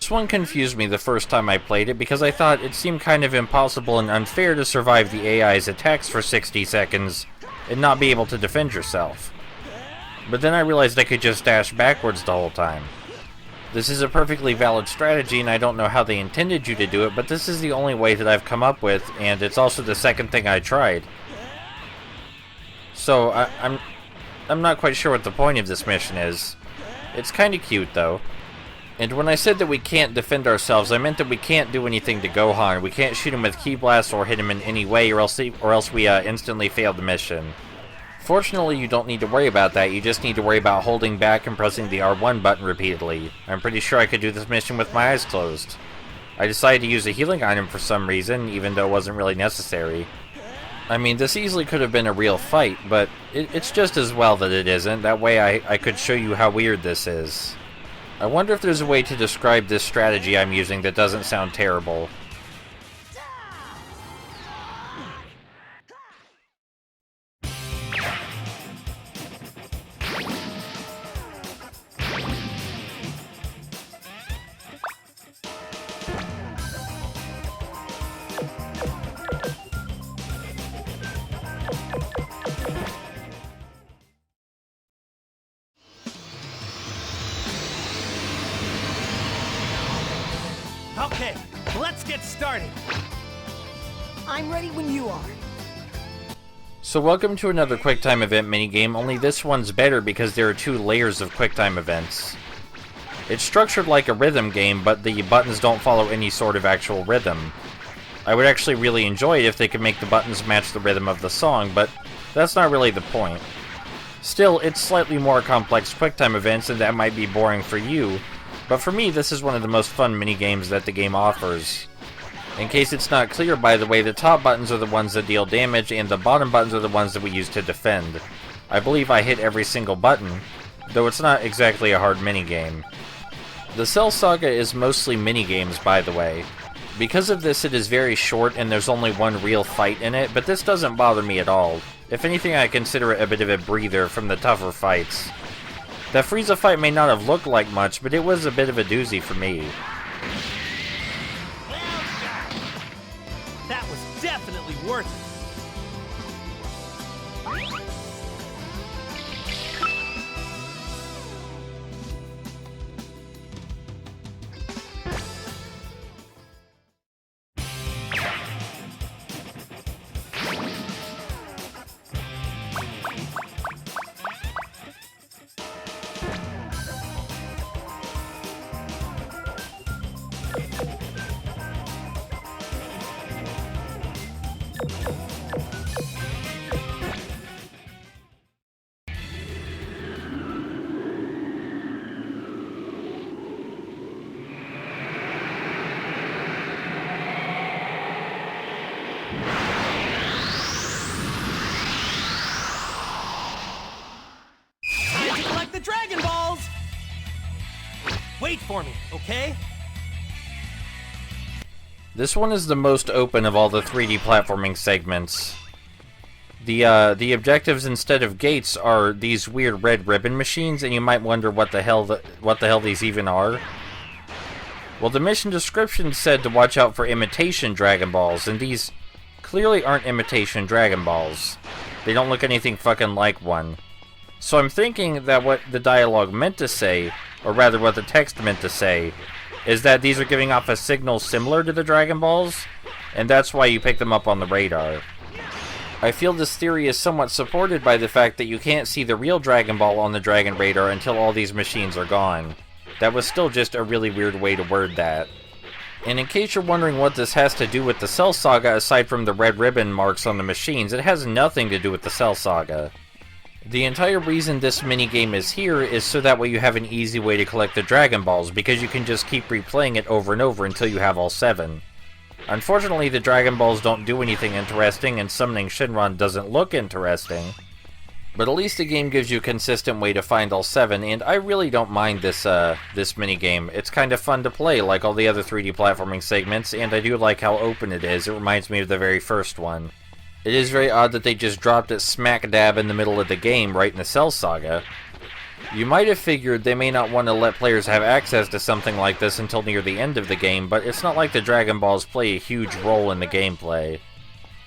This one confused me the first time I played it because I thought it seemed kind of impossible and unfair to survive the AI's attacks for 60 seconds and not be able to defend yourself. But then I realized I could just dash backwards the whole time. This is a perfectly valid strategy, and I don't know how they intended you to do it, but this is the only way that I've come up with, and it's also the second thing I tried. So, I'm not quite sure what the point of this mission is. It's kinda cute, though. And when I said that we can't defend ourselves, I meant that we can't do anything to Gohan. We can't shoot him with Ki Blasts or hit him in any way, or else we instantly fail the mission. Fortunately, you don't need to worry about that. You just need to worry about holding back and pressing the R1 button repeatedly. I'm pretty sure I could do this mission with my eyes closed. I decided to use a healing item for some reason, even though it wasn't really necessary. I mean, this easily could have been a real fight, but it's just as well that it isn't. That way I could show you how weird this is. I wonder if there's a way to describe this strategy I'm using that doesn't sound terrible. Okay, let's get started. I'm ready when you are. So welcome to another QuickTime event minigame, only this one's better because there are 2 layers of QuickTime events. It's structured like a rhythm game, but the buttons don't follow any sort of actual rhythm. I would actually really enjoy it if they could make the buttons match the rhythm of the song, but that's not really the point. Still, it's slightly more complex QuickTime events, and that might be boring for you, but for me, this is one of the most fun minigames that the game offers. In case it's not clear, by the way, the top buttons are the ones that deal damage, and the bottom buttons are the ones that we use to defend. I believe I hit every single button, though it's not exactly a hard minigame. The Cell Saga is mostly minigames, by the way. Because of this, it is very short, and there's only one real fight in it, but this doesn't bother me at all. If anything, I consider it a bit of a breather from the tougher fights. That Frieza fight may not have looked like much, but it was a bit of a doozy for me. Well done. That was definitely worth it. Time to collect the Dragon Balls! Wait for me, okay? This one is the most open of all the 3D platforming segments. The objectives instead of gates are these weird red ribbon machines, and you might wonder what the hell these even are. Well, the mission description said to watch out for imitation Dragon Balls, and these clearly aren't imitation Dragon Balls. They don't look anything fucking like one. So I'm thinking that what the dialogue meant to say, or rather what the text meant to say, is that these are giving off a signal similar to the Dragon Balls, and that's why you pick them up on the radar. I feel this theory is somewhat supported by the fact that you can't see the real Dragon Ball on the Dragon Radar until all these machines are gone. That was still just a really weird way to word that. And in case you're wondering what this has to do with the Cell Saga aside from the red ribbon marks on the machines, it has nothing to do with the Cell Saga. The entire reason this minigame is here is so that way you have an easy way to collect the Dragon Balls, because you can just keep replaying it over and over until you have all 7. Unfortunately, the Dragon Balls don't do anything interesting, and summoning Shenron doesn't look interesting. But at least the game gives you a consistent way to find all 7, and I really don't mind this minigame. It's kind of fun to play, like all the other 3D platforming segments, and I do like how open it is. It reminds me of the very first one. It is very odd that they just dropped it smack dab in the middle of the game, right in the Cell Saga. You might have figured they may not want to let players have access to something like this until near the end of the game, but it's not like the Dragon Balls play a huge role in the gameplay.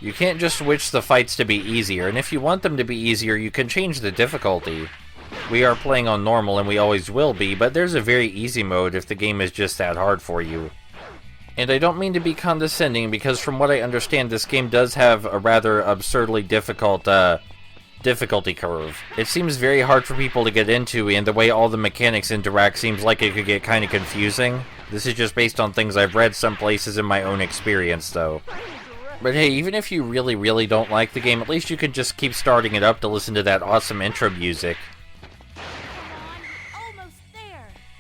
You can't just switch the fights to be easier, and if you want them to be easier, you can change the difficulty. We are playing on normal, and we always will be, but there's a very easy mode if the game is just that hard for you. And I don't mean to be condescending, because from what I understand, this game does have a rather absurdly difficult, difficulty curve. It seems very hard for people to get into, and the way all the mechanics interact seems like it could get kind of confusing. This is just based on things I've read some places in my own experience, though. But hey, even if you really don't like the game, at least you can just keep starting it up to listen to that awesome intro music.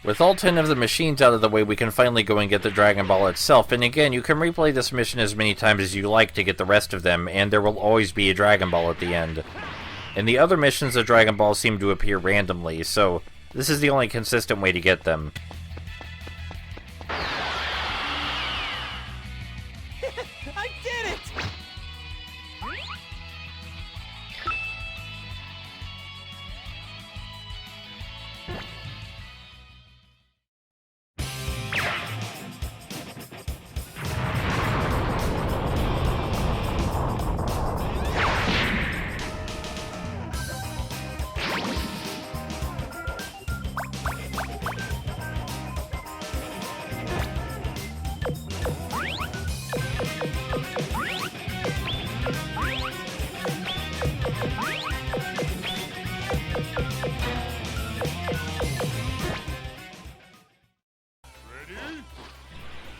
With all 10 of the machines out of the way, we can finally go and get the Dragon Ball itself, and again, you can replay this mission as many times as you like to get the rest of them, and there will always be a Dragon Ball at the end. In the other missions, the Dragon Balls seem to appear randomly, so this is the only consistent way to get them. I did it!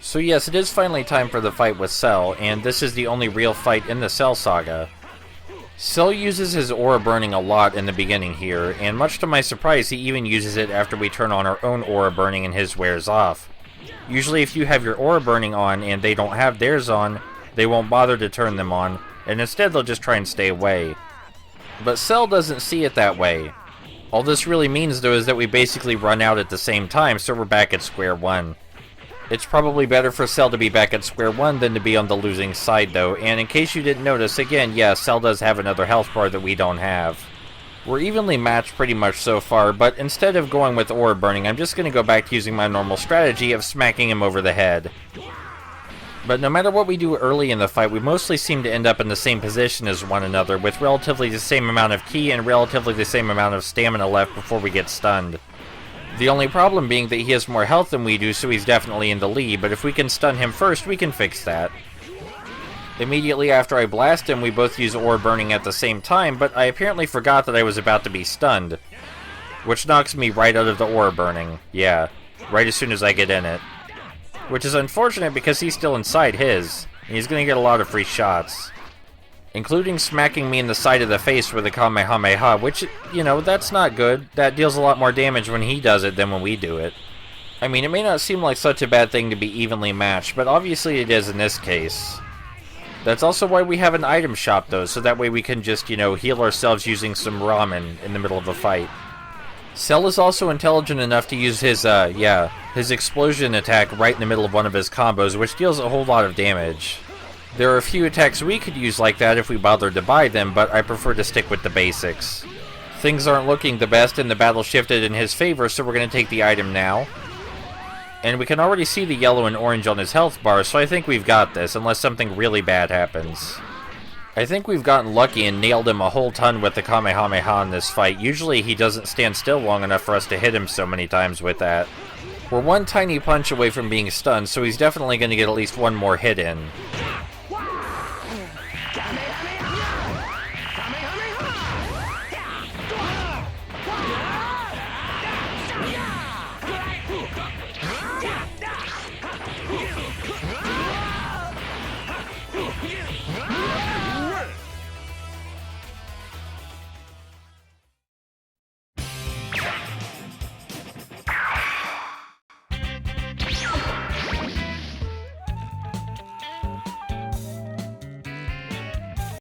So yes, it is finally time for the fight with Cell, and this is the only real fight in the Cell saga. Cell uses his aura burning a lot in the beginning here, and much to my surprise, he even uses it after we turn on our own aura burning and his wears off. Usually if you have your aura burning on and they don't have theirs on, they won't bother to turn them on, and instead they'll just try and stay away. But Cell doesn't see it that way. All this really means though is that we basically run out at the same time, so we're back at square one. It's probably better for Cell to be back at square one than to be on the losing side though, and in case you didn't notice, again, yeah, Cell does have another health bar that we don't have. We're evenly matched pretty much so far, but instead of going with aura burning, I'm just going to go back to using my normal strategy of smacking him over the head. But no matter what we do early in the fight, we mostly seem to end up in the same position as one another, with relatively the same amount of ki and relatively the same amount of stamina left before we get stunned. The only problem being that he has more health than we do, so he's definitely in the lead, but if we can stun him first, we can fix that. Immediately after I blast him, we both use aura burning at the same time, but I apparently forgot that I was about to be stunned, which knocks me right out of the aura burning. Yeah, right as soon as I get in it. Which is unfortunate because he's still inside his, and he's going to get a lot of free shots. Including smacking me in the side of the face with a Kamehameha, which, you know, that's not good. That deals a lot more damage when he does it than when we do it. I mean, it may not seem like such a bad thing to be evenly matched, but obviously it is in this case. That's also why we have an item shop, though, so that way we can just, you know, heal ourselves using some ramen in the middle of a fight. Cell is also intelligent enough to use his, his explosion attack right in the middle of one of his combos, which deals a whole lot of damage. There are a few attacks we could use like that if we bothered to buy them, but I prefer to stick with the basics. Things aren't looking the best and the battle shifted in his favor, so we're going to take the item now. And we can already see the yellow and orange on his health bar, so I think we've got this, unless something really bad happens. I think we've gotten lucky and nailed him a whole ton with the Kamehameha in this fight. Usually he doesn't stand still long enough for us to hit him so many times with that. We're one tiny punch away from being stunned, so he's definitely going to get at least one more hit in.